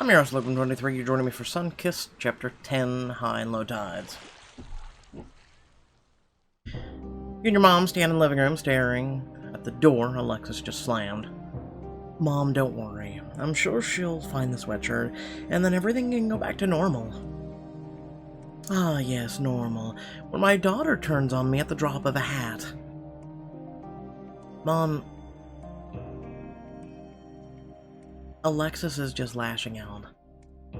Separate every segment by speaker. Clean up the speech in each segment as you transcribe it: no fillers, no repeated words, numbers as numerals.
Speaker 1: I'm your host, Logan23. You're joining me for Sunkissed, Chapter 10, High and Low Tides. You and your mom stand in the living room staring at the door Alexis just slammed. Mom, don't worry. I'm sure she'll find the sweatshirt, and then everything can go back to normal. Ah, yes, normal. When my daughter turns on me at the drop of a hat. Mom... Alexis is just lashing out.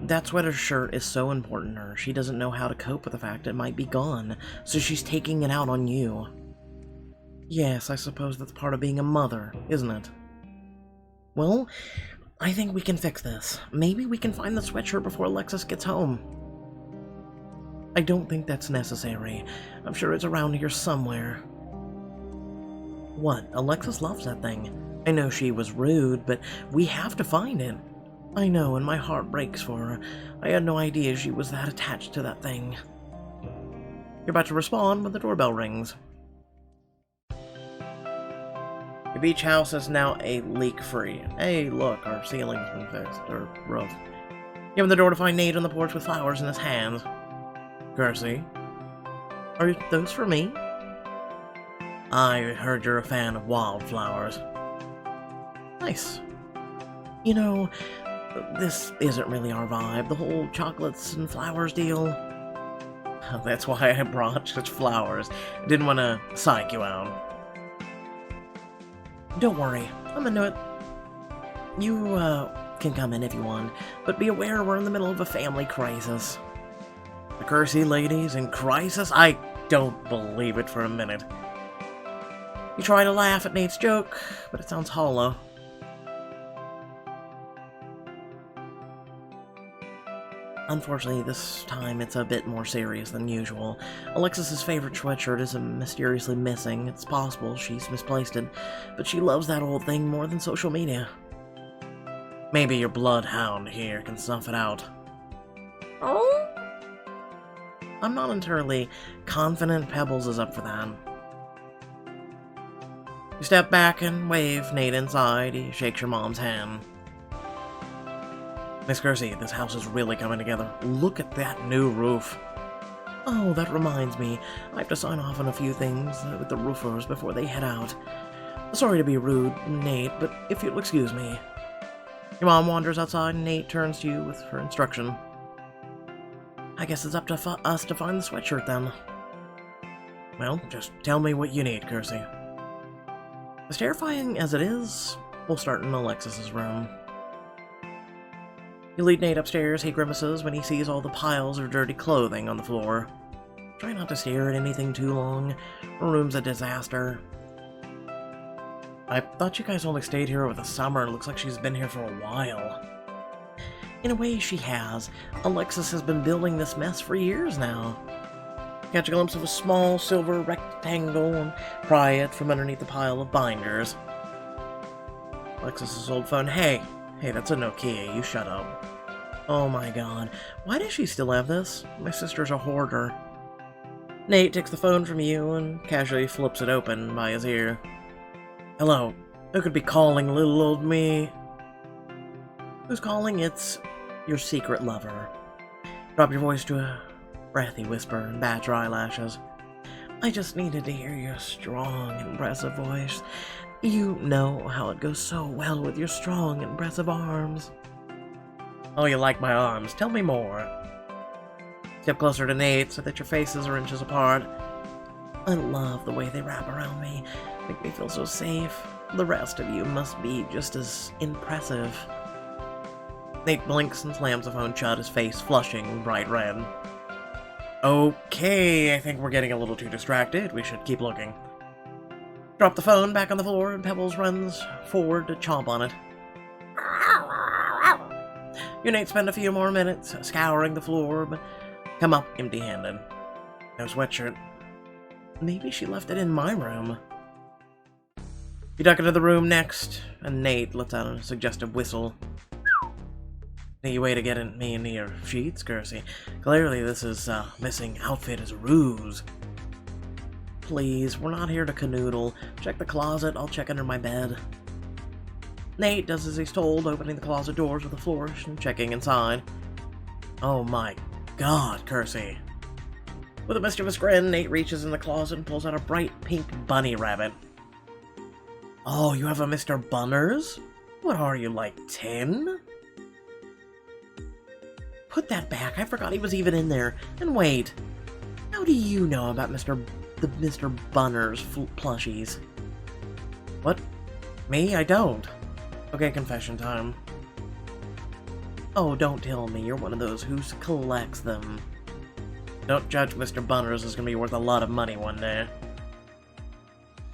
Speaker 1: That sweater shirt is so important to her, she doesn't know how to cope with the fact it might be gone, so she's taking it out on you. Yes, I suppose that's part of being a mother, isn't it? Well, I think we can fix this. Maybe we can find the sweatshirt before Alexis gets home. I don't think that's necessary. I'm sure it's around here somewhere. What? Alexis loves that thing. I know she was rude, but we have to find it. I know, and my heart breaks for her. I had no idea she was that attached to that thing. You're about to respond when the doorbell rings. Your beach house is now leak-free. Hey, look, our ceiling's been fixed, or roof. You open the door to find Nate on the porch with flowers in his hands. Kersey, are those for me? I heard you're a fan of wildflowers. Nice. You know, this isn't really our vibe, the whole chocolates and flowers deal. That's why I brought such flowers. Didn't want to psych you out. Don't worry, I'm into it. You, can come in if you want, but be aware we're in the middle of a family crisis. The Kersey ladies in crisis? I don't believe it for a minute. You try to laugh at Nate's joke, but it sounds hollow. Unfortunately, this time it's a bit more serious than usual. Alexis's favorite sweatshirt is mysteriously missing. It's possible she's misplaced it, but she loves that old thing more than social media. Maybe your bloodhound here can snuff it out. Oh? I'm not entirely confident Pebbles is up for that. You step back and wave Nate inside. He shakes your mom's hand. Miss Kersey, this house is really coming together. Look at that new roof. Oh, that reminds me. I have to sign off on a few things with the roofers before they head out. Sorry to be rude, Nate, but if you'll excuse me. Your mom wanders outside and Nate turns to you with her instruction. I guess it's up to us to find the sweatshirt then. Well, just tell me what you need, Kersey. As terrifying as it is, we'll start in Alexis's room. You lead Nate upstairs. He grimaces when he sees all the piles of dirty clothing on the floor. Try not to stare at anything too long. Her room's a disaster. I thought you guys only stayed here over the summer. It looks like she's been here for a while. In a way, she has. Alexis has been building this mess for years now. Catch a glimpse of a small silver rectangle and pry it from underneath the pile of binders. Alexis's old phone. Hey, that's a Nokia. You shut up. Oh my god. Why does she still have this? My sister's a hoarder. Nate takes the phone from you and casually flips it open by his ear. Hello. Who could be calling, little old me? Who's calling? It's your secret lover. Drop your voice to a breathy whisper and bat your eyelashes. I just needed to hear your strong, impressive voice. You know how it goes so well with your strong, impressive arms. Oh, you like my arms? Tell me more. Step closer to Nate so that your faces are inches apart. I love the way they wrap around me. Make me feel so safe. The rest of you must be just as impressive. Nate blinks and slams the phone shut, his face flushing bright red. Okay, I think we're getting a little too distracted. We should keep looking. Drop the phone back on the floor, and Pebbles runs forward to chomp on it. You and Nate spend a few more minutes scouring the floor, but come up empty-handed. No sweatshirt. Maybe she left it in my room. You duck into the room next, and Nate lets out a suggestive whistle. Any way to get me into your sheets, Kersey? Clearly this missing outfit is a ruse. Please, we're not here to canoodle. Check the closet, I'll check under my bed. Nate does as he's told, opening the closet doors with a flourish and checking inside. Oh my god, Kersey. With a mischievous grin, Nate reaches in the closet and pulls out a bright pink bunny rabbit. Oh, you have a Mr. Bunners? What are you, like 10? Put that back, I forgot he was even in there. And wait, how do you know about the Mr. Bunners plushies? What? Me? I don't. Okay, confession time. Oh, don't tell me you're one of those who collects them. Don't judge Mr. Bunners is gonna be worth a lot of money one day.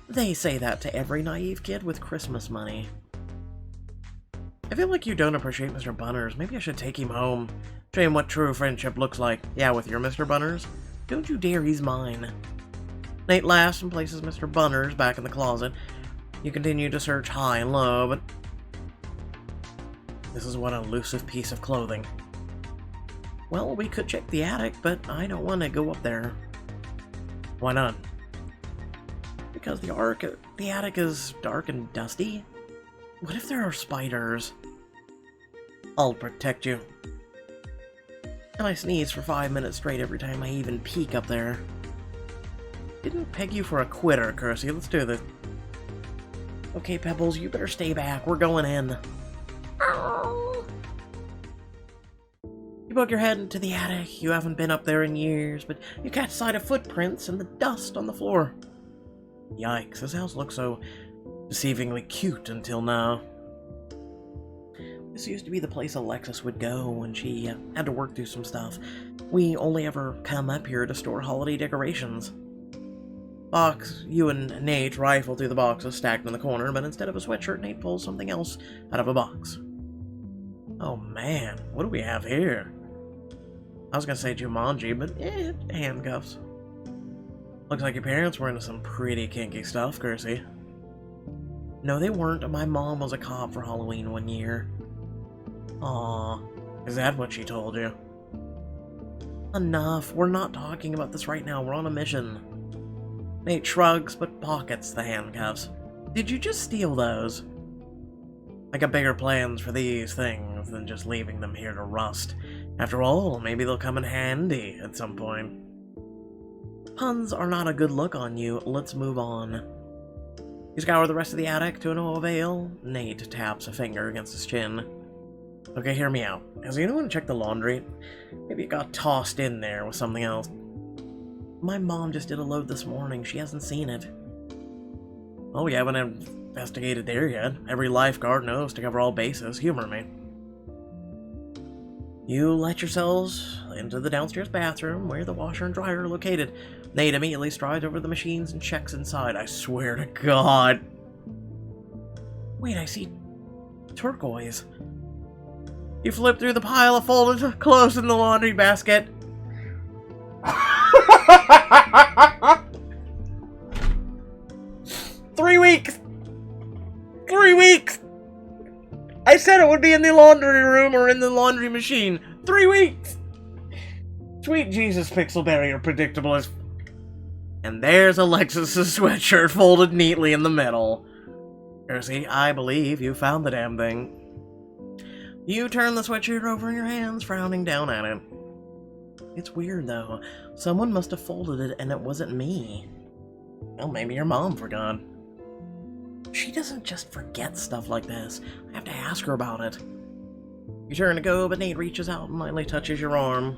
Speaker 1: They say that to every naive kid with Christmas money. I feel like you don't appreciate Mr. Bunners. Maybe I should take him home. Show him what true friendship looks like. Yeah, with your Mr. Bunners? Don't you dare, he's mine. Nate laughs and places Mr. Bunners back in the closet. You continue to search high and low, but this is one elusive piece of clothing. Well, we could check the attic, but I don't want to go up there. Why not? Because the attic is dark and dusty. What if there are spiders? I'll protect you. And I sneeze for 5 minutes straight every time I even peek up there. Didn't peg you for a quitter, Kersey. Let's do this. Okay, Pebbles, you better stay back. We're going in. You poke your head into the attic. You haven't been up there in years, but you catch sight of footprints and the dust on the floor. Yikes, this house looks so deceivingly cute until now. This used to be the place Alexis would go when she had to work through some stuff. We only ever come up here to store holiday decorations. You and Nate rifle through the boxes stacked in the corner, but instead of a sweatshirt, Nate pulls something else out of a box. Oh man, what do we have here? I was gonna say Jumanji, but handcuffs. Looks like your parents were into some pretty kinky stuff, Kersey. No, they weren't. My mom was a cop for Halloween one year. Aw, is that what she told you? Enough, we're not talking about this right now, we're on a mission. Nate shrugs, but pockets the handcuffs. Did you just steal those? I got bigger plans for these things than just leaving them here to rust. After all, maybe they'll come in handy at some point. Puns are not a good look on you. Let's move on. You scour the rest of the attic to no avail. Nate taps a finger against his chin. Okay, hear me out. Has anyone checked the laundry? Maybe it got tossed in there with something else. My mom just did a load this morning. She hasn't seen it. Oh, you haven't investigated there yet. Every lifeguard knows to cover all bases. Humor me. You let yourselves into the downstairs bathroom where the washer and dryer are located. Nate immediately strides over the machines and checks inside. I swear to God. Wait, I see turquoise. You flip through the pile of folded clothes in the laundry basket. 3 weeks! 3 weeks! I said it would be in the laundry room or in the laundry machine. 3 weeks! Sweet Jesus, Pixelberry, you're predictable as... And there's Alexis's sweatshirt folded neatly in the middle. Kersey, I believe you found the damn thing. You turn the sweatshirt over in your hands, frowning down at it. It's weird, though. Someone must have folded it, and it wasn't me. Well, maybe your mom forgot. She doesn't just forget stuff like this. I have to ask her about it. You turn to go, but Nate reaches out and lightly touches your arm.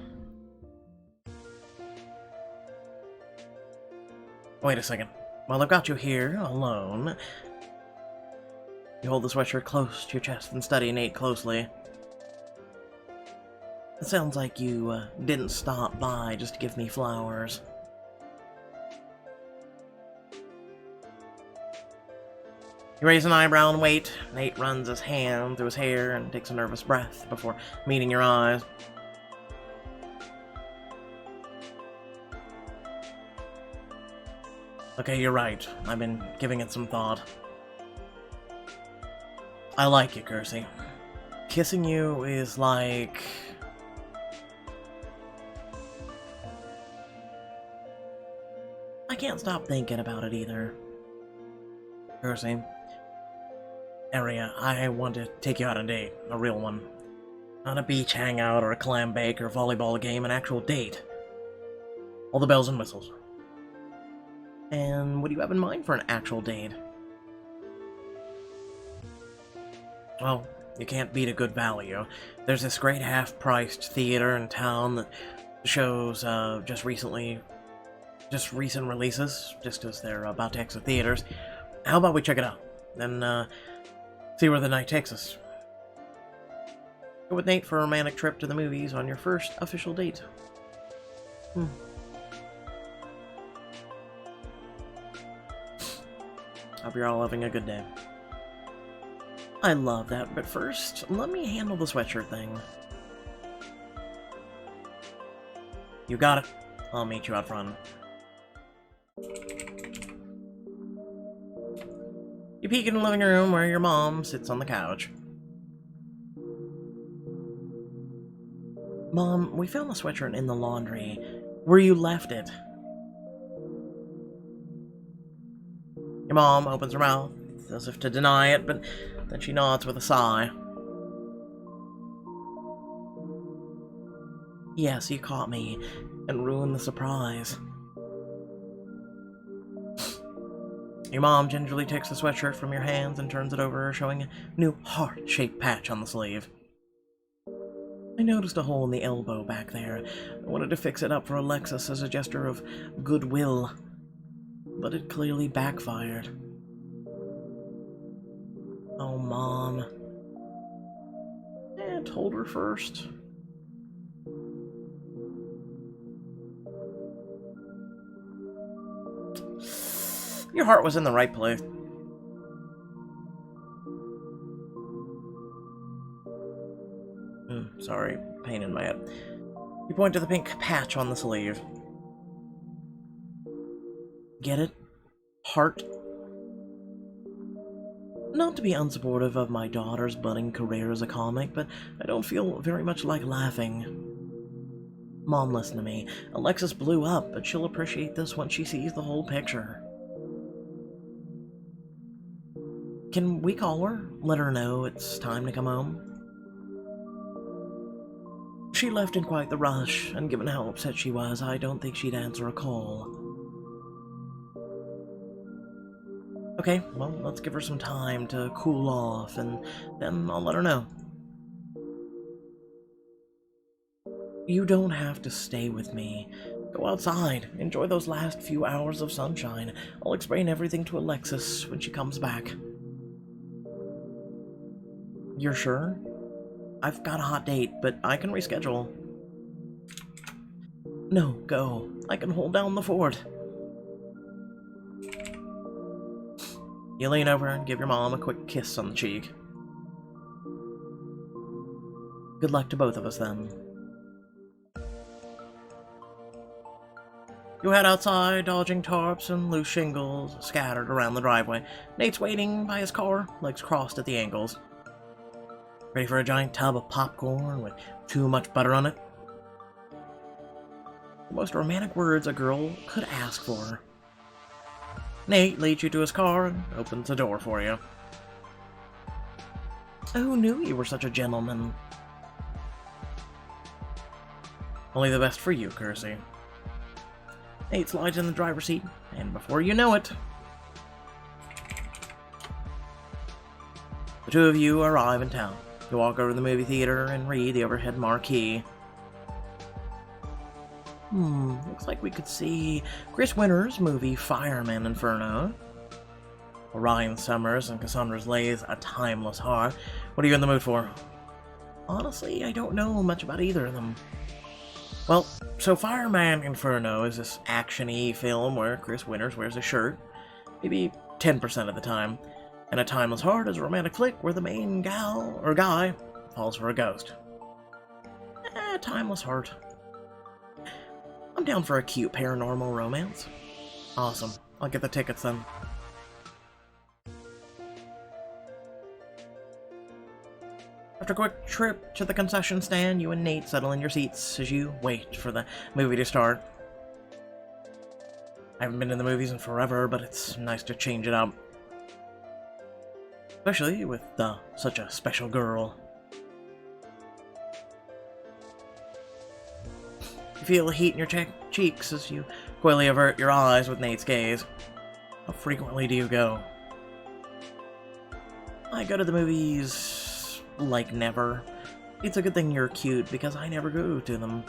Speaker 1: Wait a second. While I've got you here, alone... You hold the sweatshirt close to your chest and study Nate closely. It sounds like you didn't stop by just to give me flowers. You raise an eyebrow and wait. Nate runs his hand through his hair and takes a nervous breath before meeting your eyes. Okay, you're right. I've been giving it some thought. I like you, Kersey. Kissing you is like... I can't stop thinking about it either. Kersey, area. I want to take you out on a date. A real one. Not a beach hangout or a clam bake or volleyball game, an actual date. All the bells and whistles. And what do you have in mind for an actual date? Well, you can't beat a good value. There's this great half-priced theater in town that shows just recent releases, just as they're about to exit theaters. How about we check it out, then see where the night takes us. Go with Nate for a romantic trip to the movies on your first official date. Hope you're all having a good day. I love that, but first, let me handle the sweatshirt thing. You got it. I'll meet you out front. You peek in the living room where your mom sits on the couch. Mom, we found the sweatshirt in the laundry. Where you left it. Your mom opens her mouth, as if to deny it, but then she nods with a sigh. Yes, you caught me, and ruined the surprise. Your mom gingerly takes the sweatshirt from your hands and turns it over, showing a new heart-shaped patch on the sleeve. I noticed a hole in the elbow back there. I wanted to fix it up for Alexis as a gesture of goodwill, but it clearly backfired. Oh, Mom. I told her first. Your heart was in the right place. Sorry, pain in my head. You point to the pink patch on the sleeve. Get it? Heart? Not to be unsupportive of my daughter's budding career as a comic, but I don't feel very much like laughing. Mom, listen to me. Alexis blew up, but she'll appreciate this once she sees the whole picture. Can we call her? Let her know it's time to come home? She left in quite the rush, and given how upset she was, I don't think she'd answer a call. Okay, well, let's give her some time to cool off, and then I'll let her know. You don't have to stay with me. Go outside, enjoy those last few hours of sunshine. I'll explain everything to Alexis when she comes back. You're sure? I've got a hot date, but I can reschedule. No, go. I can hold down the fort. You lean over and give your mom a quick kiss on the cheek. Good luck to both of us, then. You head outside, dodging tarps and loose shingles scattered around the driveway. Nate's waiting by his car, legs crossed at the ankles. Ready for a giant tub of popcorn with too much butter on it? The most romantic words a girl could ask for. Nate leads you to his car and opens the door for you. Who knew you were such a gentleman? Only the best for you, Kersey. Nate slides in the driver's seat, and before you know it, the two of you arrive in town. You walk over to the movie theater and read the overhead marquee. Looks like we could see Chris Winter's movie Fireman Inferno. Orion Summers and Cassandra's Lay's A Timeless Heart. What are you in the mood for? Honestly, I don't know much about either of them. Well, so Fireman Inferno is this action-y film where Chris Winters wears a shirt, maybe 10% of the time, and A Timeless Heart is a romantic flick where the main gal, or guy, falls for a ghost. Timeless Heart. I'm down for a cute paranormal romance. Awesome. I'll get the tickets then. After a quick trip to the concession stand, you and Nate settle in your seats as you wait for the movie to start. I haven't been in the movies in forever, but it's nice to change it up. Especially with such a special girl. You feel the heat in your cheeks as you coyly avert your eyes with Nate's gaze. How frequently do you go? I go to the movies like never. It's a good thing you're cute because I never go to them.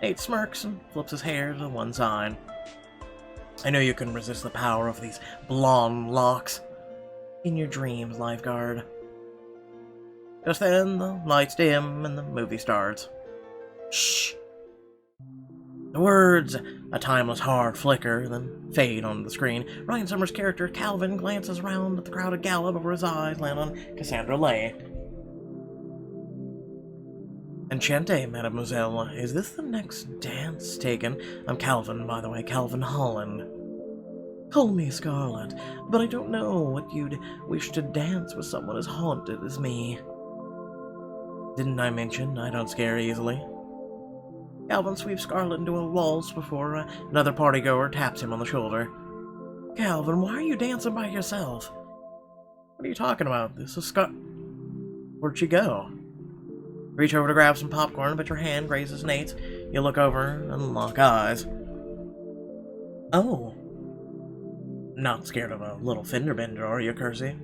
Speaker 1: Nate smirks and flips his hair to one side. I know you couldn't resist the power of these blonde locks. In your dreams, lifeguard. Just then, the lights dim and the movie starts. Shh! The words, a timeless hard flicker, then fade onto the screen. Ryan Summers' character, Calvin, glances around at the crowded gala before his eyes land on Cassandra Lay. Enchante, mademoiselle. Is this the next dance taken? I'm Calvin, by the way, Calvin Holland. Call me Scarlet, but I don't know what you'd wish to dance with someone as haunted as me. Didn't I mention I don't scare easily? Calvin sweeps Scarlet into a waltz before another partygoer taps him on the shoulder. Calvin, why are you dancing by yourself? What are you talking about? This is Where'd she go? Reach over to grab some popcorn, but your hand grazes Nate's. You look over and lock eyes. Oh. Not scared of a little fender bender, are you, Kersey?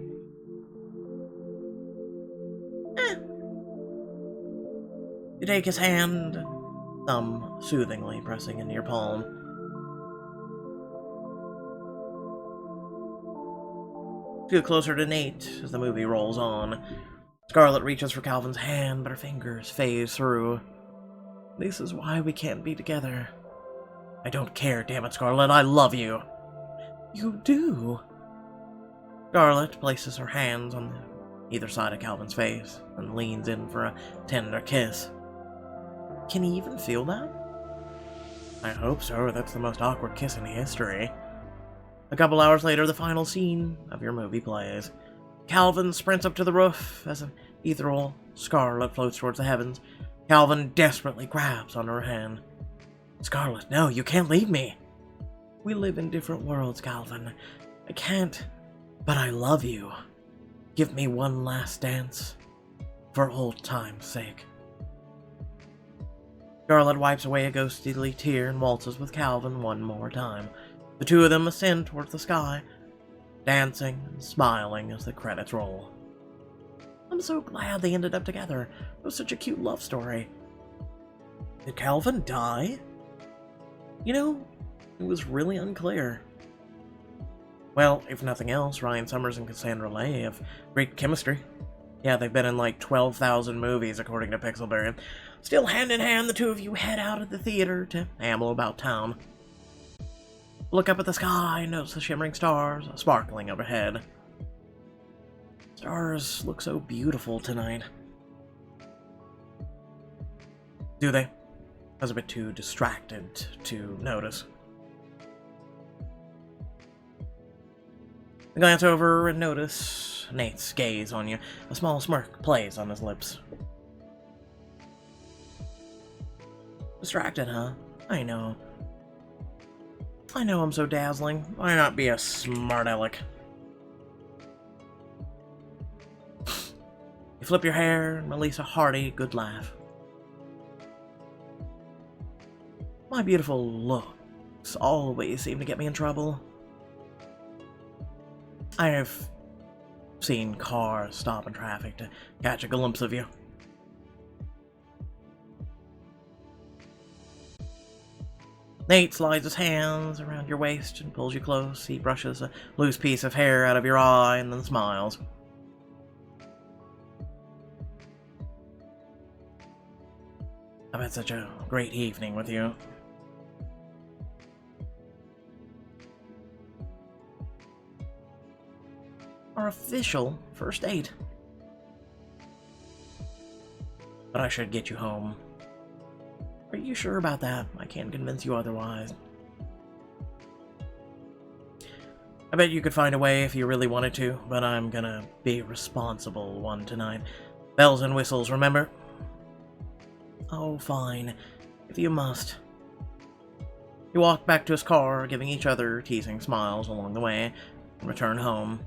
Speaker 1: You take his hand, thumb soothingly pressing into your palm. Scoot closer to Nate as the movie rolls on. Scarlet reaches for Calvin's hand, but her fingers phase through. This is why we can't be together. I don't care, damn it, Scarlet. I love you. You do? Scarlet places her hands on either side of Calvin's face and leans in for a tender kiss. Can he even feel that? I hope so. That's the most awkward kiss in history. A couple hours later, the final scene of your movie plays. Calvin sprints up to the roof as an ethereal Scarlet floats towards the heavens. Calvin desperately grabs onto her hand. Scarlet, no, you can't leave me. We live in different worlds, Calvin. I can't, but I love you. Give me one last dance, for old time's sake. Scarlet wipes away a ghostly tear and waltzes with Calvin one more time. The two of them ascend towards the sky, dancing and smiling as the credits roll. I'm so glad they ended up together. It was such a cute love story. Did Calvin die? You know, it was really unclear. Well, if nothing else, Ryan Summers and Cassandra Lay have great chemistry. Yeah, they've been in like 12,000 movies, according to Pixelberry. Still hand in hand, the two of you head out of the theater to amble about town. Look up at the sky and notice the shimmering stars sparkling overhead. Stars look so beautiful tonight. Do they? I was a bit too distracted to notice. I glance over and notice Nate's gaze on you. A small smirk plays on his lips. Distracted, huh? I know. I know I'm so dazzling. Why not be a smart aleck? You flip your hair and release a hearty, good laugh. My beautiful looks always seem to get me in trouble. I have seen cars stop in traffic to catch a glimpse of you. Nate slides his hands around your waist and pulls you close. He brushes a loose piece of hair out of your eye and then smiles. I've had such a great evening with you. Our official first date. But I should get you home. Are you sure about that? I can't convince you otherwise. I bet you could find a way if you really wanted to, but I'm gonna be a responsible one tonight. Bells and whistles, remember? Oh, fine. If you must. You walk back to his car, giving each other teasing smiles along the way. return home.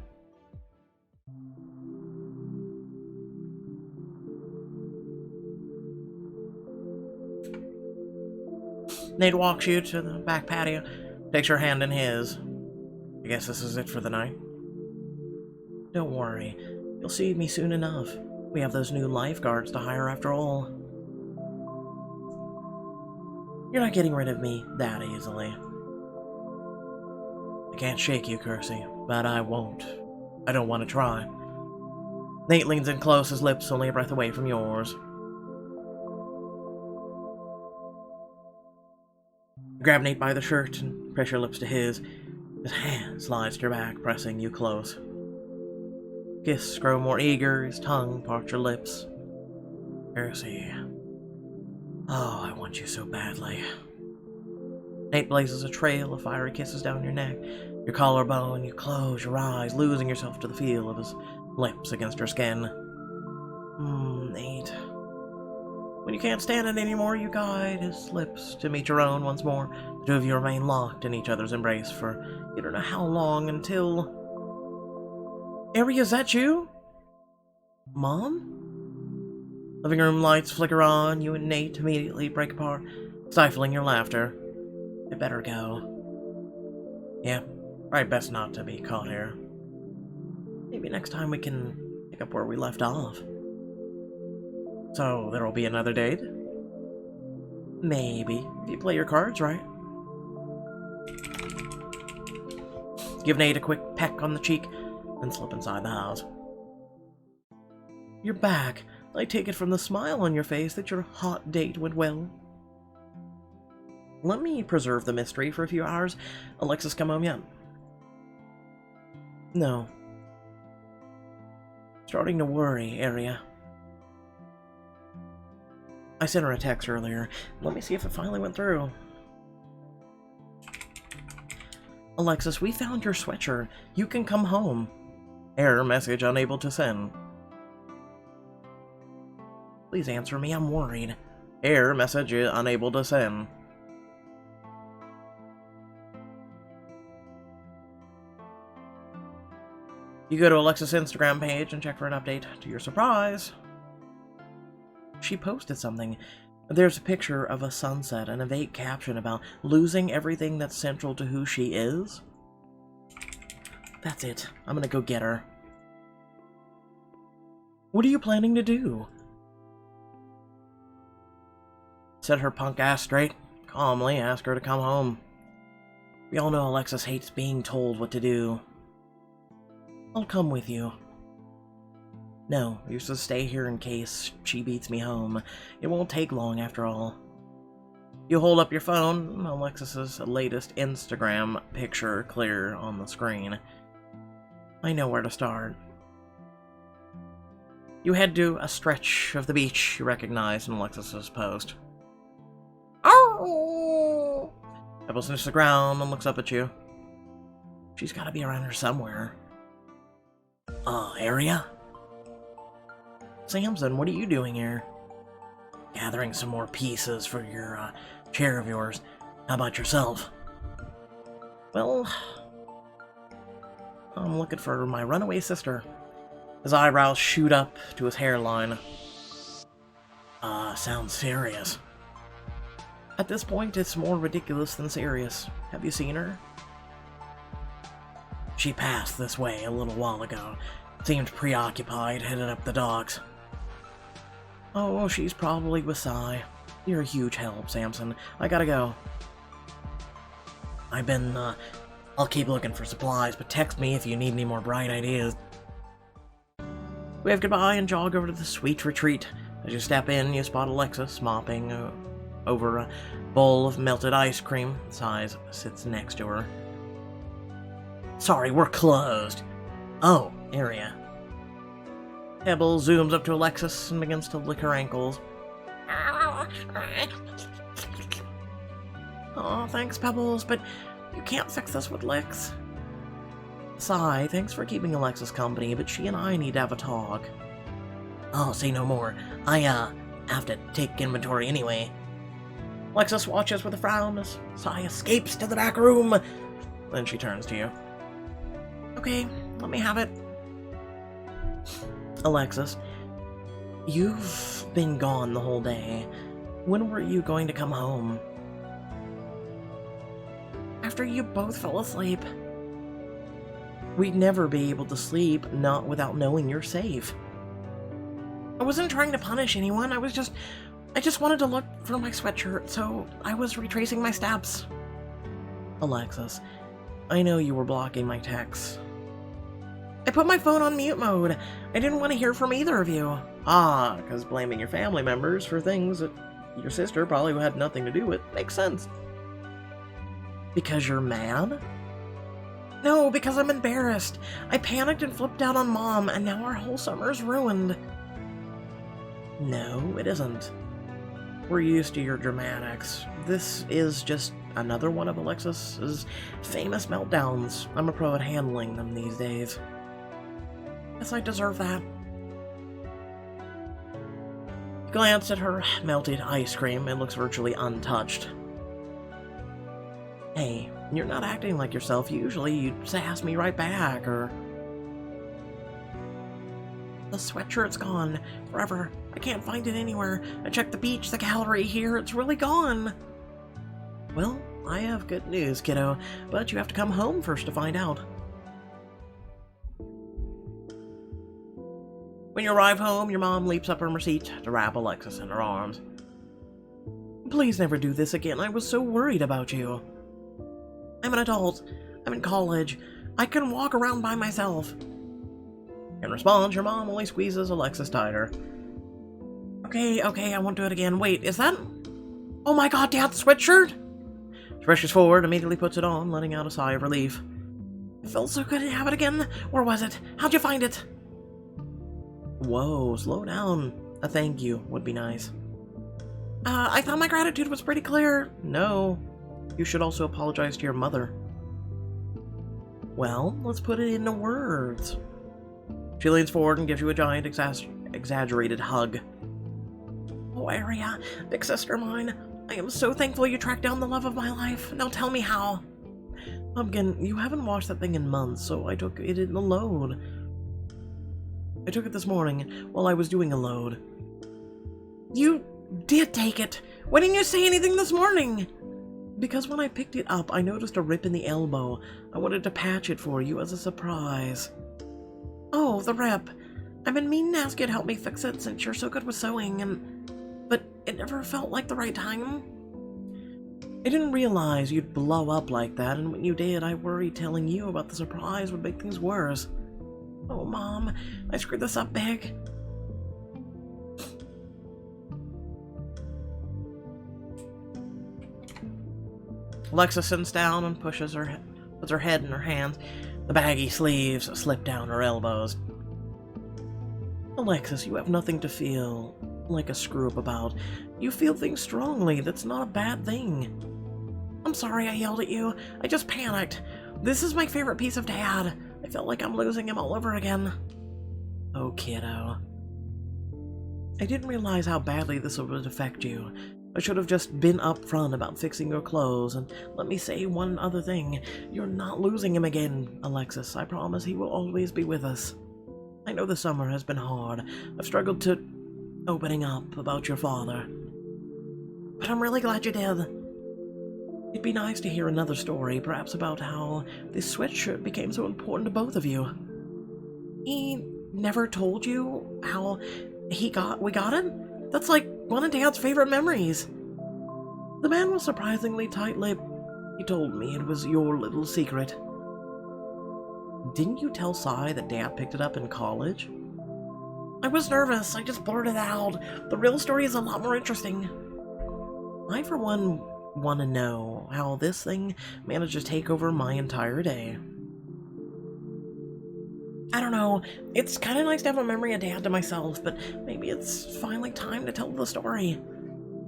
Speaker 1: Nate walks you to the back patio, takes your hand in his. I guess this is it for the night. Don't worry, you'll see me soon enough. We have those new lifeguards to hire after all. You're not getting rid of me that easily. I can't shake you, Kersey, but I won't. I don't want to try. Nate leans in close, his lips only a breath away from yours. You grab Nate by the shirt and press your lips to his. His hand slides to your back, pressing you close. Kiss grow more eager, his tongue parts your lips. Kersey. Oh, I want you so badly. Nate blazes a trail of fiery kisses down your neck, your collarbone. You close your eyes, losing yourself to the feel of his lips against your skin. Nate. When you can't stand it anymore, you guide his lips to meet your own once more. The two of you remain locked in each other's embrace for you don't know how long until... Ari, is that you? Mom? Living room lights flicker on. You and Nate immediately break apart, stifling your laughter. I better go. Yeah, probably best not to be caught here. Maybe next time we can pick up where we left off. So, there'll be another date? Maybe, if you play your cards right. Give Nate a quick peck on the cheek, then slip inside the house. You're back. I take it from the smile on your face that your hot date went well. Let me preserve the mystery for a few hours. Alexis come home yet? No. Starting to worry, Aria. I sent her a text earlier. Let me see if it finally went through. Alexis, we found your sweatshirt. You can come home. Error message unable to send. Please answer me, I'm worried. Error message unable to send. You go to Alexis' Instagram page and check for an update. To your surprise, she posted something. There's a picture of a sunset and a vague caption about losing everything that's central to who she is. That's it. I'm gonna go get her. What are you planning to do? Set her punk ass straight. Calmly ask her to come home. We all know Alexis hates being told what to do. I'll come with you. No, you're supposed to stay here in case she beats me home. It won't take long after all. You hold up your phone, Alexis's latest Instagram picture clear on the screen. I know where to start. You head to a stretch of the beach you recognize in Alexis's post. Oh! Pebble sniffs the ground and looks up at you. She's gotta be around here somewhere. Area? Samson, what are you doing here? Gathering some more pieces for your, chair of yours. How about yourself? Well, I'm looking for my runaway sister. His eyebrows shoot up to his hairline. Sounds serious. At this point, it's more ridiculous than serious. Have you seen her? She passed this way a little while ago. Seemed preoccupied, headed up the docks. Oh, she's probably with Sai. You're a huge help, Samson. I gotta go. I'll keep looking for supplies, but text me if you need any more bright ideas. Wave goodbye and jog over to the sweet retreat. As you step in, you spot Alexis mopping over a bowl of melted ice cream. Sai sits next to her. Sorry, we're closed. Oh, area. Pebble zooms up to Alexis and begins to lick her ankles. Oh, thanks, Pebbles, but you can't fix this with licks. Sigh, thanks for keeping Alexis company, but she and I need to have a talk. Oh, say no more. I, have to take inventory anyway. Alexis watches with a frown as Sigh escapes to the back room. Then she turns to you. Okay, let me have it. Alexis, you've been gone the whole day. When were you going to come home? After you both fell asleep. We'd never be able to sleep, not without knowing you're safe. I wasn't trying to punish anyone, I just wanted to look for my sweatshirt, so I was retracing my steps. Alexis, I know you were blocking my texts. I put my phone on mute mode. I didn't want to hear from either of you. Ah, because blaming your family members for things that your sister probably had nothing to do with makes sense. Because you're mad? No, because I'm embarrassed. I panicked and flipped out on Mom, and now our whole summer's ruined. No, it isn't. We're used to your dramatics. This is just another one of Alexis's famous meltdowns. I'm a pro at handling them these days. Guess I deserve that. Glanced at her melted ice cream. It looks virtually untouched. Hey, you're not acting like yourself. Usually you'd sass me right back, or... The sweatshirt's gone. Forever. I can't find it anywhere. I checked the beach, the gallery here. It's really gone. Well, I have good news, kiddo. But you have to come home first to find out. When you arrive home, your mom leaps up from her seat to wrap Alexis in her arms. Please never do this again. I was so worried about you. I'm an adult. I'm in college. I can walk around by myself. In response, your mom only squeezes Alexis tighter. Okay, I won't do it again. Wait, is that... Oh my god, Dad's sweatshirt? She rushes forward, immediately puts it on, letting out a sigh of relief. It felt so good to have it again. Where was it? How'd you find it? Whoa, slow down. A thank you would be nice. I thought my gratitude was pretty clear. No. You should also apologize to your mother. Well, let's put it into words. She leans forward and gives you a giant, exaggerated hug. Oh, Aria, big sister mine, I am so thankful you tracked down the love of my life. Now tell me how. Pumpkin, you haven't washed that thing in months, so I took it in the load. I took it this morning while I was doing a load. You did take it. Why didn't you say anything this morning? Because when I picked it up, I noticed a rip in the elbow. I wanted to patch it for you as a surprise. Oh, the rip. I've been meaning to ask you to help me fix it since you're so good with sewing, but it never felt like the right time. I didn't realize you'd blow up like that, and when you did, I worried telling you about the surprise would make things worse. Oh, Mom, I screwed this up big. Alexis sits down and puts her head in her hands. The baggy sleeves slip down her elbows. Alexis, you have nothing to feel like a screw-up about. You feel things strongly. That's not a bad thing. I'm sorry I yelled at you. I just panicked. This is my favorite piece of Dad. I felt like I'm losing him all over again. Oh, kiddo. I didn't realize how badly this would affect you. I should have just been upfront about fixing your clothes, and let me say one other thing. You're not losing him again, Alexis. I promise he will always be with us. I know the summer has been hard. I've struggled to opening up about your father. But I'm really glad you did. It'd be nice to hear another story, perhaps about how this sweatshirt became so important to both of you. He never told you how we got it? That's like one of Dad's favorite memories. The man was surprisingly tight-lipped. He told me it was your little secret. Didn't you tell Sai that Dad picked it up in college? I was nervous. I just blurted it out. The real story is a lot more interesting. I, for one, want to know how this thing managed to take over my entire day. I don't know. It's kind of nice to have a memory of Dad to myself, but maybe it's finally time to tell the story.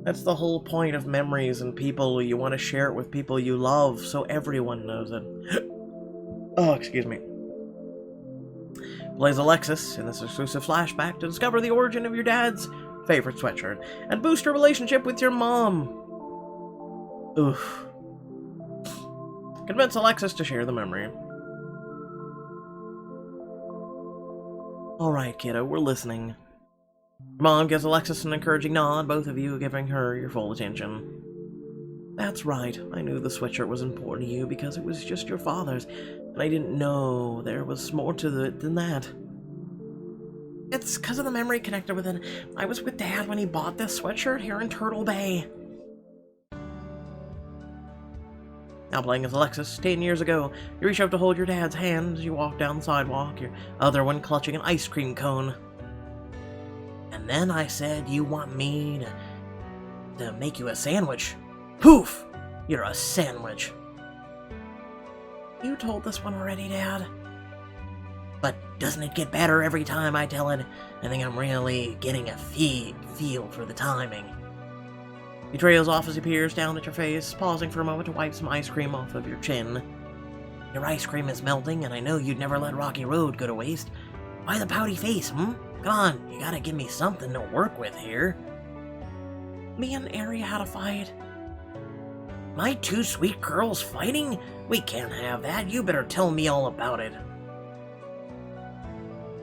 Speaker 1: That's the whole point of memories and people. You want to share it with people you love so everyone knows it. Oh, excuse me. Plays Alexis in this exclusive flashback to discover the origin of your dad's favorite sweatshirt and boost your relationship with your mom. Oof. Convince Alexis to share the memory. Alright, kiddo, we're listening. Mom gives Alexis an encouraging nod, both of you giving her your full attention. That's right, I knew the sweatshirt was important to you because it was just your father's, and I didn't know there was more to it than that. It's because of the memory connected with it. I was with Dad when he bought this sweatshirt here in Turtle Bay. Now playing as Alexis, 10 years ago, you reach out to hold your dad's hand as you walk down the sidewalk, your other one clutching an ice cream cone. And then I said, you want me to make you a sandwich. Poof! You're a sandwich. You told this one already, Dad. But doesn't it get better every time I tell it? I think I'm really getting a feel for the timing. He trails off as he peers down at your face, pausing for a moment to wipe some ice cream off of your chin. Your ice cream is melting, and I know you'd never let Rocky Road go to waste. Why the pouty face, Come on, you gotta give me something to work with here. Me and Ari had a fight. My two sweet girls fighting? We can't have that. You better tell me all about it.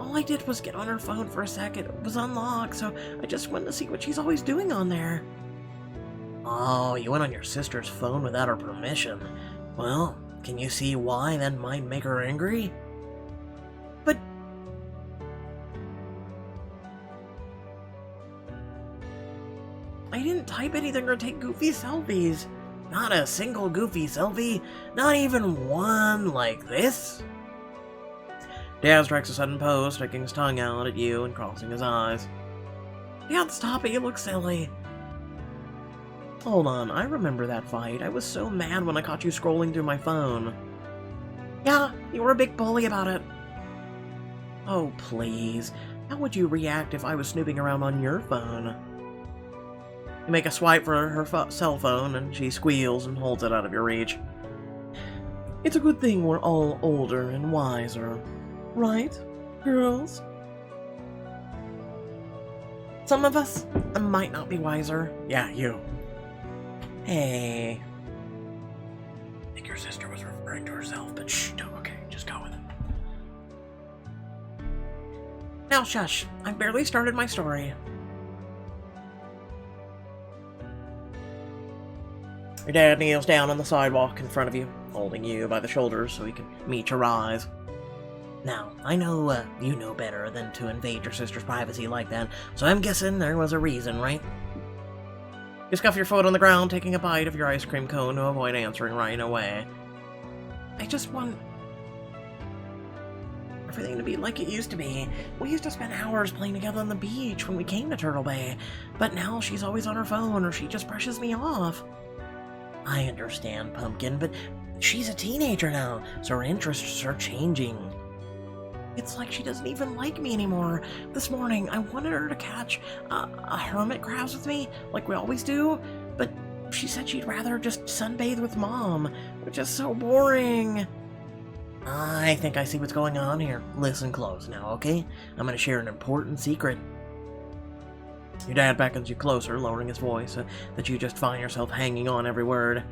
Speaker 1: All I did was get on her phone for a second. It was unlocked, so I just wanted to see what she's always doing on there. Oh, you went on your sister's phone without her permission. Well, can you see why that might make her angry? But... I didn't type anything or take goofy selfies. Not a single goofy selfie. Not even one like this. Dad strikes a sudden pose, sticking his tongue out at you and crossing his eyes. Dad, stop it, you look silly. Hold on, I remember that fight. I was so mad when I caught you scrolling through my phone. Yeah, you were a big bully about it. Oh, please. How would you react if I was snooping around on your phone? You make a swipe for her cell phone, and she squeals and holds it out of your reach. It's a good thing we're all older and wiser. Right, girls? Some of us might not be wiser. Yeah, you. Hey. I think your sister was referring to herself, but shh, okay, just go with it. Now shush, I've barely started my story. Your dad kneels down on the sidewalk in front of you, holding you by the shoulders so he can meet your eyes. Now, I know you know better than to invade your sister's privacy like that, so I'm guessing there was a reason, right? You scuff your foot on the ground, taking a bite of your ice cream cone to avoid answering right away. I just want everything to be like it used to be. We used to spend hours playing together on the beach when we came to Turtle Bay, but now she's always on her phone or she just brushes me off. I understand, Pumpkin, but she's a teenager now, so her interests are changing. It's like she doesn't even like me anymore. This morning, I wanted her to catch a hermit crabs with me, like we always do, but she said she'd rather just sunbathe with Mom, which is so boring. I think I see what's going on here. Listen close now, okay? I'm gonna share an important secret. Your dad beckons you closer, lowering his voice, that you just find yourself hanging on every word.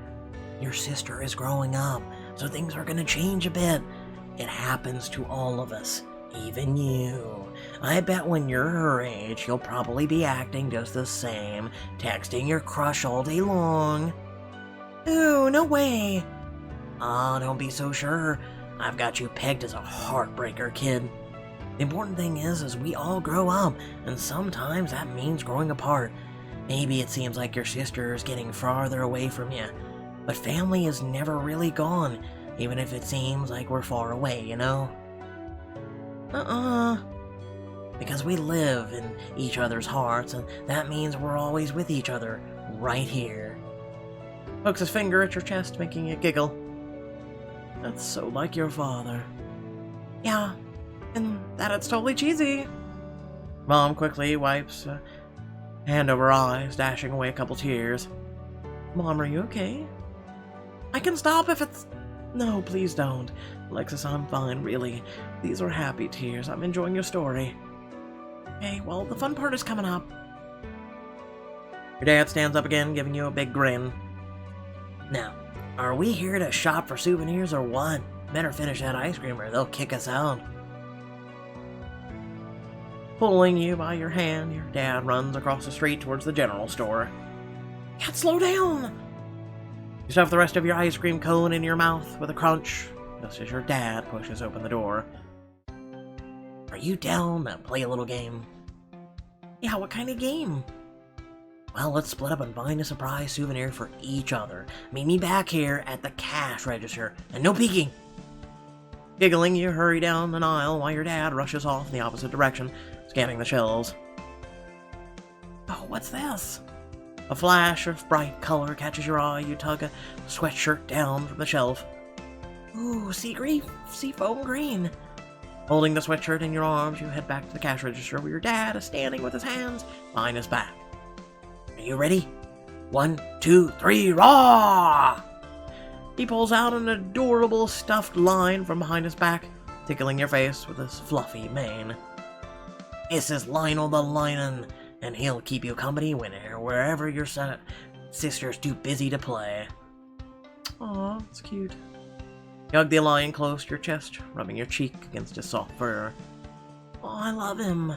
Speaker 1: Your sister is growing up, so things are gonna change a bit. It happens to all of us, even you. I bet when you're her age, you'll probably be acting just the same, texting your crush all day long. Ooh, no way. Ah, don't be so sure. I've got you pegged as a heartbreaker, kid. The important thing is we all grow up, and sometimes that means growing apart. Maybe it seems like your sister is getting farther away from you, but family is never really gone. Even if it seems like we're far away, you know? Because we live in each other's hearts, and that means we're always with each other, right here. Pokes his finger at your chest, making you giggle. That's so like your father. Yeah, and that it's totally cheesy. Mom quickly wipes a hand over her eyes, dashing away a couple tears. Mom, are you okay? I can stop if it's... No, please don't. Alexis, I'm fine, really. These are happy tears. I'm enjoying your story. Okay, well, the fun part is coming up. Your dad stands up again, giving you a big grin. Now, are we here to shop for souvenirs or what? Better finish that ice cream or they'll kick us out. Pulling you by your hand, your dad runs across the street towards the general store. Can't slow down! You stuff the rest of your ice cream cone in your mouth with a crunch, just as your dad pushes open the door. Are you down to play a little game? Yeah, what kind of game? Well, let's split up and find a surprise souvenir for each other. Meet me back here at the cash register, and no peeking! Giggling, you hurry down an aisle while your dad rushes off in the opposite direction, scanning the shelves. Oh, what's this? A flash of bright color catches your eye. You tug a sweatshirt down from the shelf. Ooh, sea foam green. Holding the sweatshirt in your arms, you head back to the cash register where your dad is standing with his hands behind his back. Are you ready? 1, 2, 3, raw! He pulls out an adorable stuffed lion from behind his back, tickling your face with his fluffy mane. This is Lionel the Lion, and he'll keep you company wherever your sister's too busy to play. Aw, it's cute. You hug the lion close to your chest, rubbing your cheek against his soft fur. Oh, I love him.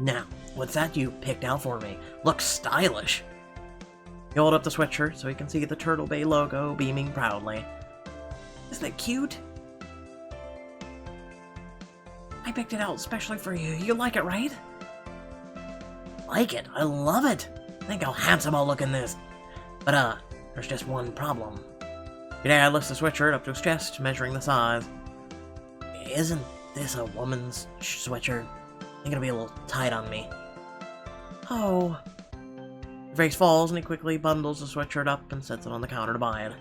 Speaker 1: Now, what's that you picked out for me? Looks stylish. You hold up the sweatshirt so you can see the Turtle Bay logo beaming proudly. Isn't it cute? I picked it out especially for you. You like it, right? Like it? I love it. Think how handsome I'll look in this. But, there's just one problem. Your dad lifts the sweatshirt up to his chest, measuring the size. Isn't this a woman's sweatshirt? I think it'll be a little tight on me. Oh. Your face falls and he quickly bundles the sweatshirt up and sets it on the counter to buy it.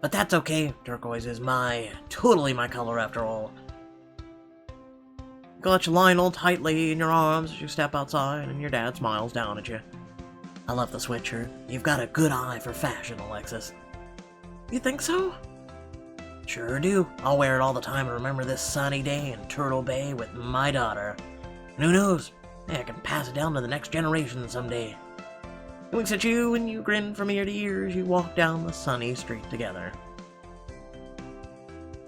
Speaker 1: But that's okay. Turquoise is totally my color after all. You clutch Lionel tightly in your arms as you step outside and your dad smiles down at you. I love the sweatshirt. You've got a good eye for fashion, Alexis. You think so? Sure do. I'll wear it all the time and remember this sunny day in Turtle Bay with my daughter. And who knows? I can pass it down to the next generation someday. He winks at you and you grin from ear to ear as you walk down the sunny street together.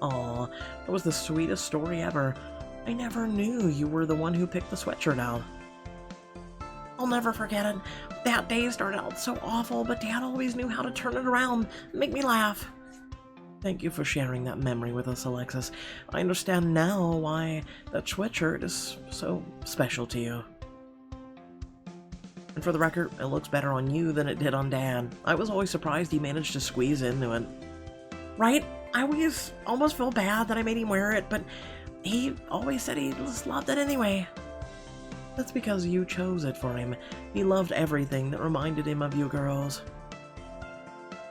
Speaker 1: Aw, that was the sweetest story ever. I never knew you were the one who picked the sweatshirt out. I'll never forget it. That day started out so awful, but Dad always knew how to turn it around and make me laugh. Thank you for sharing that memory with us, Alexis. I understand now why that sweatshirt is so special to you. And for the record, it looks better on you than it did on Dad. I was always surprised he managed to squeeze into it. Right? I always almost felt bad that I made him wear it, but he always said he just loved it anyway. That's because you chose it for him. He loved everything that reminded him of you girls.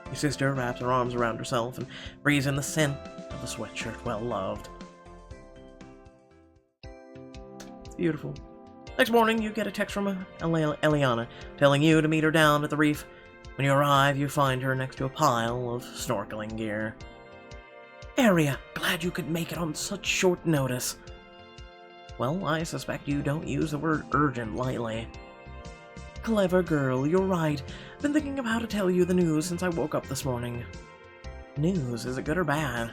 Speaker 1: Your sister wraps her arms around herself and breathes in the scent of the sweatshirt well loved. It's beautiful. Next morning, you get a text from Eliana telling you to meet her down at the reef. When you arrive, you find her next to a pile of snorkeling gear. Aria, glad you could make it on such short notice. Well, I suspect you don't use the word urgent lightly. Clever girl, you're right. Been thinking of how to tell you the news since I woke up this morning. News, is it good or bad?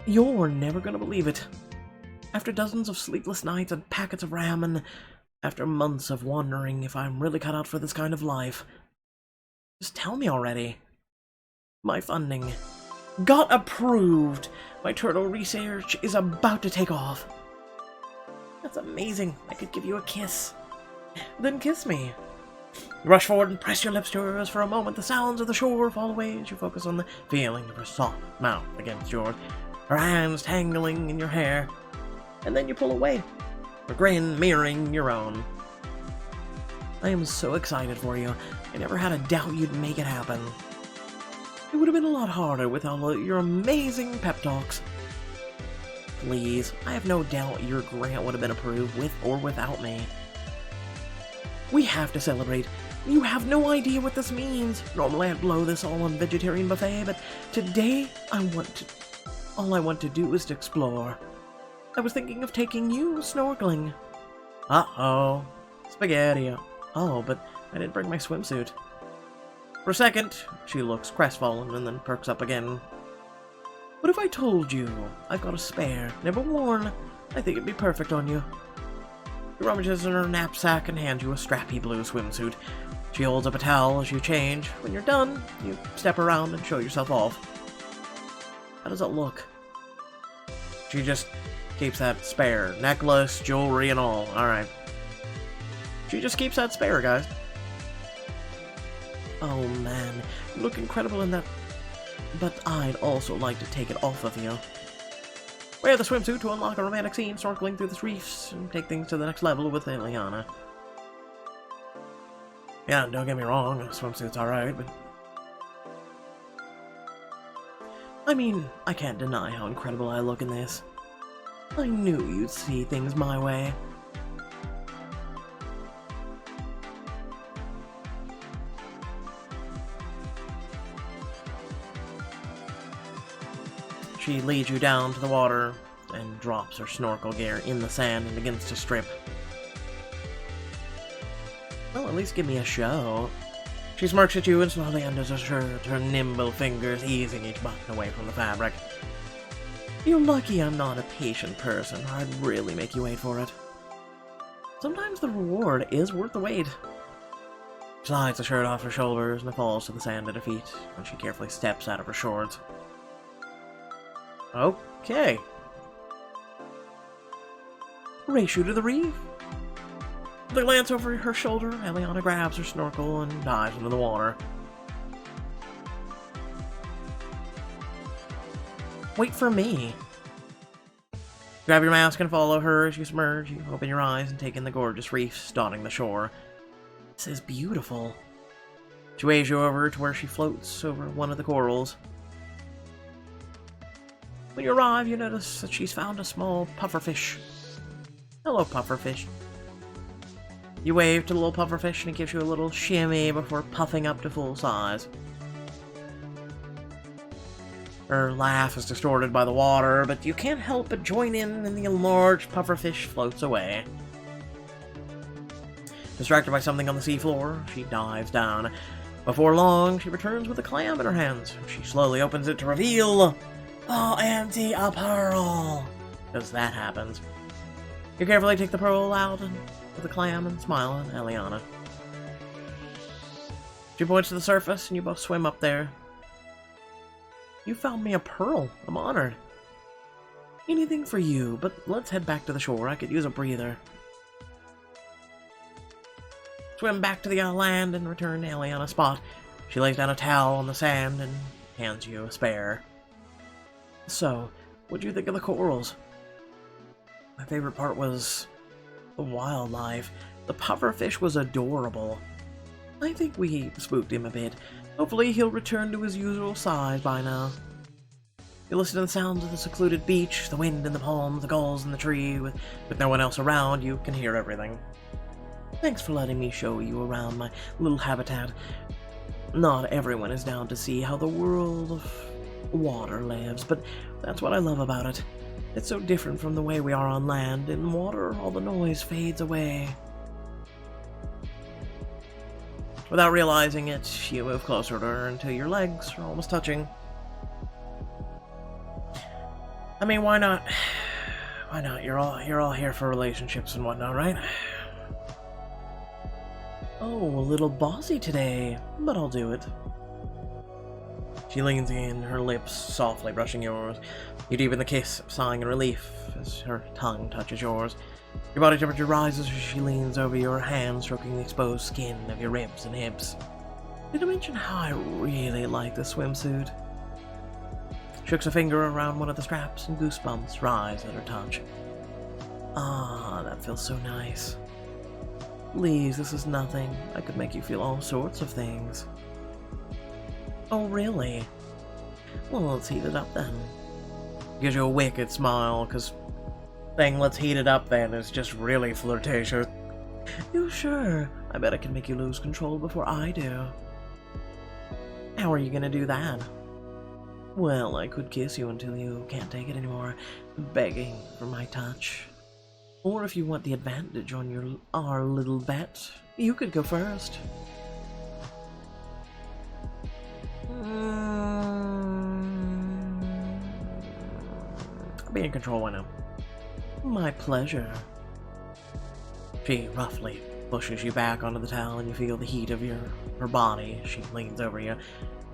Speaker 1: You're never gonna believe it. After dozens of sleepless nights and packets of ramen, after months of wondering if I'm really cut out for this kind of life, just tell me already. My funding got approved. My turtle research is about to take off. That's amazing. I could give you a kiss. Then kiss me. You rush forward and press your lips to hers. For a moment, the sounds of the shore fall away as you focus on the feeling of her soft mouth against yours, her hands tangling in your hair. And then you pull away, her grin mirroring your own. I am so excited for you. I never had a doubt you'd make it happen. It would have been a lot harder with all of your amazing pep talks. Please, I have no doubt your grant would have been approved with or without me. We have to celebrate. You have no idea what this means. Normally I'd blow this all on vegetarian buffet, but today all I want to do is to explore. I was thinking of taking you snorkeling. Uh-oh. Spaghetti. Oh, but I didn't bring my swimsuit. For a second, she looks crestfallen and then perks up again. What if I told you I've got a spare, never worn, swimsuit I think it'd be perfect on you. She rummages in her knapsack and hands you a strappy blue swimsuit. She holds up a towel as you change. When you're done, you step around and show yourself off. How does it look? She just keeps that spare. Necklace, jewelry, and all. Alright. She just keeps that spare, guys. Oh man, you look incredible in that. But I'd also like to take it off of you. Wear the swimsuit to unlock a romantic scene snorkeling through the reefs and take things to the next level with Eliana. Yeah, don't get me wrong, a swimsuit's alright, but... I mean, I can't deny how incredible I look in this. I knew you'd see things my way. She leads you down to the water and drops her snorkel gear in the sand and begins to strip. Well, at least give me a show. She smirks at you and slowly undoes her shirt, her nimble fingers easing each button away from the fabric. You're lucky I'm not a patient person, or I'd really make you wait for it. Sometimes the reward is worth the wait. She slides the shirt off her shoulders and it falls to the sand at her feet when she carefully steps out of her shorts. Okay. Race you to the reef. With a glance over her shoulder, Eliana grabs her snorkel and dives into the water. Wait for me. Grab your mask and follow her as you submerge. You open your eyes and take in the gorgeous reefs dotting the shore. This is beautiful. She waves you over to where she floats over one of the corals. When you arrive, you notice that she's found a small pufferfish. Hello, pufferfish. You wave to the little pufferfish and it gives you a little shimmy before puffing up to full size. Her laugh is distorted by the water, but you can't help but join in and the enlarged pufferfish floats away. Distracted by something on the seafloor, she dives down. Before long, she returns with a clam in her hands. She slowly opens it to reveal... OMG, a pearl! Because that happens. You carefully take the pearl out and with a clam and smile at Eliana. She points to the surface and you both swim up there. You found me a pearl. I'm honored. Anything for you, but let's head back to the shore. I could use a breather. Swim back to the land and return to Eliana's spot. She lays down a towel on the sand and hands you a spare. So, what'd you think of the corals? My favorite part was the wildlife. The pufferfish was adorable. I think we spooked him a bit. Hopefully he'll return to his usual size by now. You listen to the sounds of the secluded beach, the wind in the palms, the gulls in the tree. With no one else around, you can hear everything. Thanks for letting me show you around my little habitat. Not everyone is down to see how the world of water lives, but that's what I love about it. It's so different from the way we are on land. In water, all the noise fades away. Without realizing it, you move closer to her until your legs are almost touching. I mean, why not? Why not? You're all here for relationships and whatnot, right? Oh, a little bossy today, but I'll do it. She leans in, her lips softly brushing yours. You deepen the kiss, sighing in relief as her tongue touches yours. Your body temperature rises as she leans over your hand, stroking the exposed skin of your ribs and hips. Did I mention how I really like the swimsuit? She hooks a finger around one of the straps and goosebumps rise at her touch. Ah, that feels so nice. Please, this is nothing. I could make you feel all sorts of things. Oh, really? Well, let's heat it up then. Gives you a wicked smile, because saying let's heat it up then is just really flirtatious. You sure? I bet I can make you lose control before I do. How are you gonna do that? Well, I could kiss you until you can't take it anymore, begging for my touch. Or if you want the advantage on our little bet, you could go first. I'll be in control right now. My pleasure. She roughly pushes you back onto the towel and you feel the heat of her body. She leans over you.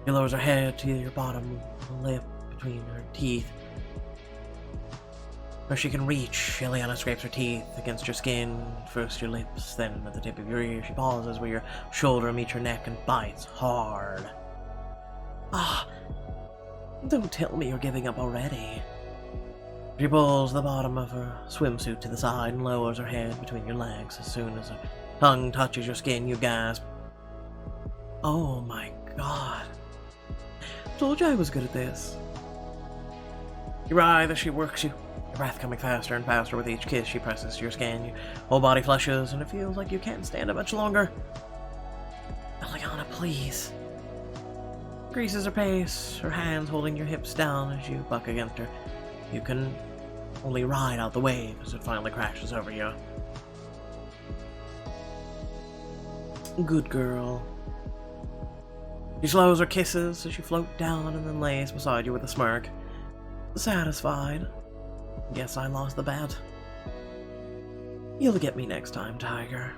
Speaker 1: She lowers her head to your bottom lip between her teeth. Where she can reach, Ileana scrapes her teeth against your skin, first your lips, then at the tip of your ear. She pauses where your shoulder meets your neck and bites hard. Ah, don't tell me you're giving up already. She pulls the bottom of her swimsuit to the side and lowers her head between your legs. As soon as her tongue touches your skin, you gasp. Oh my god. Told you I was good at this. You writhe as she works you. Your breath coming faster and faster with each kiss she presses to your skin. Your whole body flushes, and it feels like you can't stand it much longer. Ileana, please. Greases her pace, her hands holding your hips down as you buck against her. You can only ride out the wave as it finally crashes over you. Good girl. She slows her kisses as you float down and then lays beside you with a smirk. Satisfied. Guess I lost the bet. You'll get me next time, Tiger.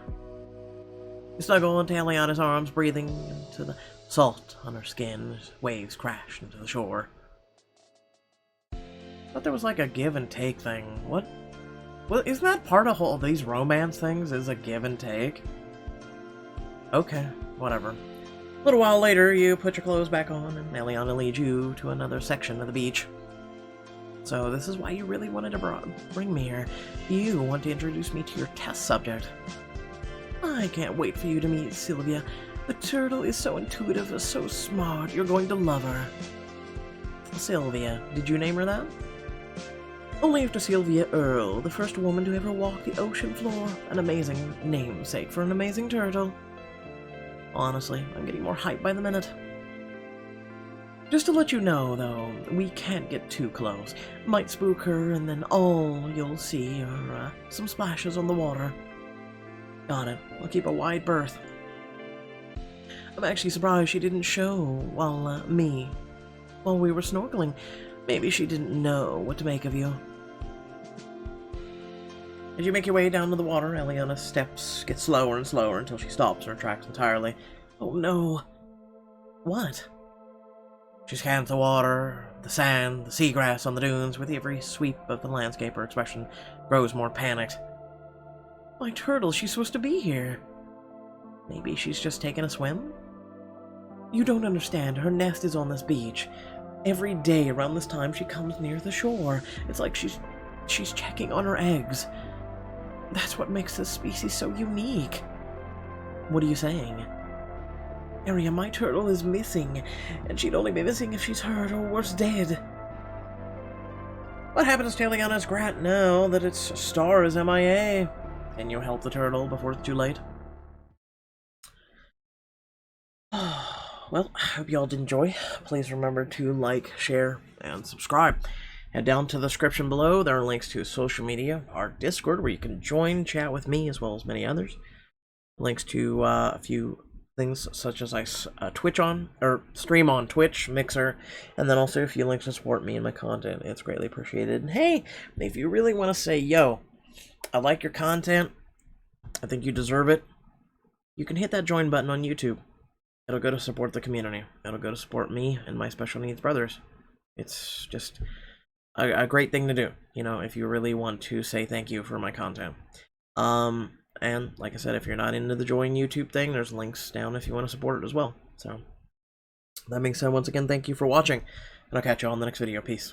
Speaker 1: You snuggle into Ileana's arms, breathing into the salt on her skin as waves crash into the shore. I thought there was like a give and take thing. What? Well, isn't that part of all these romance things, is a give and take? Okay, whatever. A little while later, you put your clothes back on, and Ileana leads you to another section of the beach. So this is why you really wanted to bring me here. You want to introduce me to your test subject. I can't wait for you to meet Sylvia. The turtle is so intuitive and so smart. You're going to love her. Sylvia. Did you name her that? Only after Sylvia Earle, the first woman to ever walk the ocean floor. An amazing namesake for an amazing turtle. Honestly, I'm getting more hype by the minute. Just to let you know, though, we can't get too close. Might spook her, and then all you'll see are some splashes on the water. Got it. I'll keep a wide berth. I'm actually surprised she didn't show while we were snorkeling. Maybe she didn't know what to make of you. As you make your way down to the water, Ileana's steps get slower and slower until she stops in her tracks entirely. Oh no. What? She scans the water, the sand, the seagrass on the dunes. With every sweep of the landscape, her expression grows more panicked. My turtle, she's supposed to be here. Maybe she's just taken a swim? You don't understand. Her nest is on this beach. Every day around this time, she comes near the shore. It's like she's checking on her eggs. That's what makes this species so unique. What are you saying? Aria, my turtle is missing, and she'd only be missing if she's hurt or worse, dead. What happens to Ileana's Grat now that its star is MIA? Can you help the turtle before it's too late? Well, I hope y'all did enjoy. Please remember to like, share, and subscribe. Head down to the description below. There are links to social media, our Discord, where you can join, chat with me, as well as many others. Links to a few things such as I stream on Twitch, Mixer, and then also a few links to support me and my content. It's greatly appreciated. And hey, if you really want to say, yo, I like your content, I think you deserve it, you can hit that join button on YouTube. It'll go to support the community. It'll go to support me and my special needs brothers. It's just a great thing to do, you know, if you really want to say thank you for my content. And like I said, if you're not into the join YouTube thing, there's links down if you want to support it as well. So that being said, once again, thank you for watching, and I'll catch you all in the next video. Peace.